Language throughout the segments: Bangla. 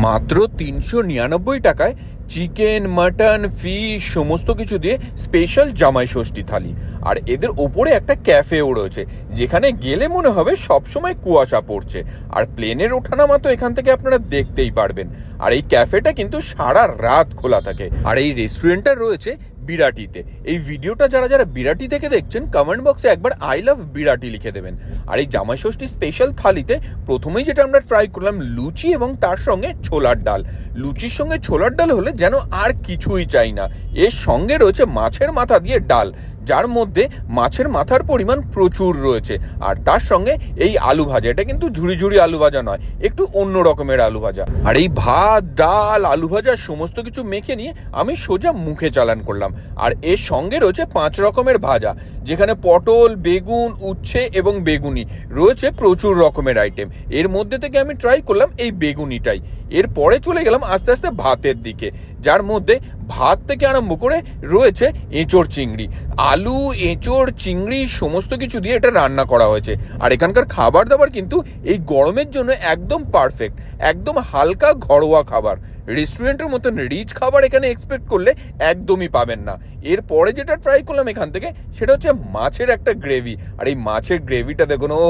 মাত্র ৩৯৯ টাকায় চিকেন, মাটন, ফিশ সমস্ত কিছু দিয়ে স্পেশাল জামাই ষষ্ঠী থালি। আর এদের ওপরে একটা ক্যাফেও রয়েছে, যেখানে গেলে মনে হবে সবসময় কুয়াশা পড়ছে। আর প্লেনের ওঠানামা তো এখান থেকে আপনারা দেখতেই পারবেন। আর এই ক্যাফেটা কিন্তু সারা রাত খোলা থাকে। আর এই রেস্টুরেন্টটা রয়েছে বিরাটিতে। এই ভিডিওটা যারা যারা বিরাটি থেকে দেখছেন, কমেন্ট বক্সে একবার আই লাভ বিরাটি লিখে দেবেন। আর এই জামাই ষষ্ঠী স্পেশাল থালিতে প্রথমেই যেটা আমরা ট্রাই করলাম লুচি এবং তার সঙ্গে ছোলার ডাল। লুচির সঙ্গে ছোলার ডাল হলে যেন আর কিছুই চাই না। এর সঙ্গে রয়েছে মাছের মাথা দিয়ে ডাল, যার মধ্যে মাছের মাথার পরিমাণ প্রচুর রয়েছে। আর তার সঙ্গে এই আলু ভাজা, এটা কিন্তু ঝুড়ি ঝুড়ি আলু ভাজা নয়, একটু অন্য রকমের আলু ভাজা। আর এই ভাত, ডাল, আলু ভাজা সমস্ত কিছু মেখে নিয়ে আমি সোজা মুখে চালান করলাম। আর এর সঙ্গে রয়েছে 5 রকমের ভাজা, যেখানে পটল, বেগুন, উচ্ছে এবং বেগুনি রয়েছে, প্রচুর রকমের আইটেম। এর মধ্যে থেকে আমি ট্রাই করলাম এই বেগুনিটাই। এরপরে চলে গেলাম আস্তে আস্তে ভাতের দিকে, যার মধ্যে ভাত থেকে আরম্ভ করে রয়েছে এঁচোড় চিংড়ি। আলু, এঁচোড়, চিংড়ি সমস্ত কিছু দিয়ে এটা রান্না করা হয়েছে। আর এখানকার খাবার দাবার কিন্তু এই গরমের জন্য একদম পারফেক্ট, একদম হালকা ঘরোয়া খাবার। রেস্টুরেন্টের মতন রিচ খাবার এখানে এক্সপেক্ট করলে একদমই পাবেন না। এরপরে যেটা ট্রাই করলাম এখান থেকে, সেটা হচ্ছে মাছের একটা গ্রেভি। আর এই মাছের গ্রেভিটা দেখুন, ও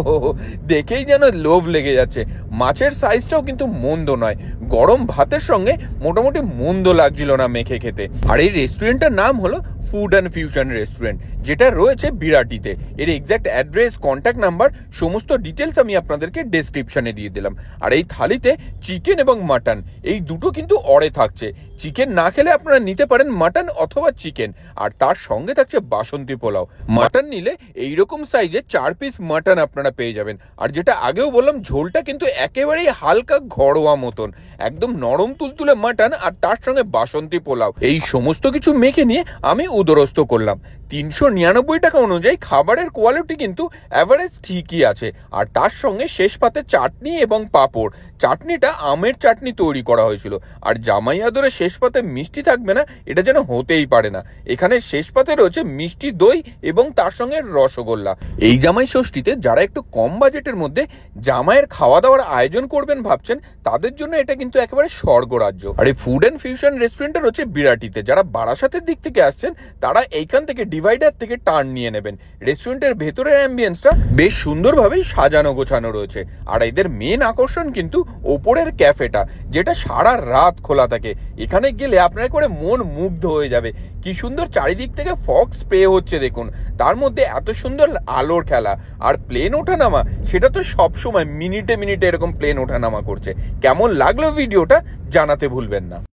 দেখেই যেন লোভ লেগে যাচ্ছে। মাছের সাইজটাও কিন্তু মন্দ নয়, গরম ভাতের সঙ্গে মোটামুটি মন্দ লাগছিল না মেখে খেতে। আর এই রেস্টুরেন্টটার নাম হলো ফুড অ্যান্ড ফিউশন রেস্টুরেন্ট, যেটা রয়েছে বিরাটিতে। এর এক্স্যাক্ট অ্যাড্রেস, কন্ট্যাক্ট নাম্বার সমস্ত ডিটেলস আমি আপনাদেরকে ডেসক্রিপশনে দিয়ে দিলাম। আর এই থালিতে চিকেন এবং মাটন এই দুটো কিন্তু অড়ে থাকছে। চিকেন না খেলে আপনারা নিতে পারেন মাটন অথবা চিকেন। আর তার সঙ্গে থাকছে বাসন্তী পোলাও। মাটন নিলে এইরকম সাইজে 4 পিস মাটন আপনারা পেয়ে যাবেন। আর যেটা আগেও বললাম, ঝোলটা কিন্তু একেবারেই হালকা ঘরোয়া মতন, একদম নরম তুলতুলে মাটন আর তার সঙ্গে বাসন্তী পোলাও। এই সমস্ত কিছু মেখে নিয়ে আমি উদরস্থ করলাম। ৩৯৯ টাকা অনুযায়ী খাবারের কোয়ালিটি কিন্তু অ্যাভারেজ ঠিকই আছে। আর তার সঙ্গে শেষ পাতে চাটনি এবং পাঁপড়। চাটনিটা আমের চাটনি তৈরি করা হয়েছিল। আর জামাই আদরে শেষ পাতে মিষ্টি থাকবে না, এটা যেন হতেই পারে না। এখানে শেষ পাতে রয়েছে মিষ্টি দই এবং তার সঙ্গে রসগোল্লা। এই জামাই ষষ্ঠীতে যারা একটু কম বাজেটের মধ্যে জামাইয়ের খাওয়া দাওয়ার আয়োজন করবেন ভাবছেন, তাদের জন্য এটা কিন্তু একেবারে স্বর্গরাজ্য। আর এই ফুড অ্যান্ড ফিউশন রেস্টুরেন্টটা রয়েছে বিরাটিতে। যারা বারাসাতের দিক থেকে আসছেন, তারা এইখান থেকে ডিভাইডার থেকে টার্ন নিয়ে নেবেন। রেস্টুরেন্টের ভেতরের অ্যাম্বিয়েন্সটা বেশ সুন্দরভাবেই সাজানো গোছানো রয়েছে। আর এদের মেন আকর্ষণ কিন্তু ওপরের ক্যাফেটা, যেটা সারা রাত খোলা থাকে। এখানে গেলে আপনার করে মন মুগ্ধ হয়ে যাবে। কি সুন্দর চারিদিক থেকে ফগ স্প্রে হচ্ছে দেখুন, তার মধ্যে এত সুন্দর আলোর খেলা। আর প্লেন ওঠানামা, সেটা তো সবসময় মিনিটে মিনিটে এরকম প্লেন ওঠানামা করছে। কেমন লাগলো ভিডিওটা জানাতে ভুলবেন না।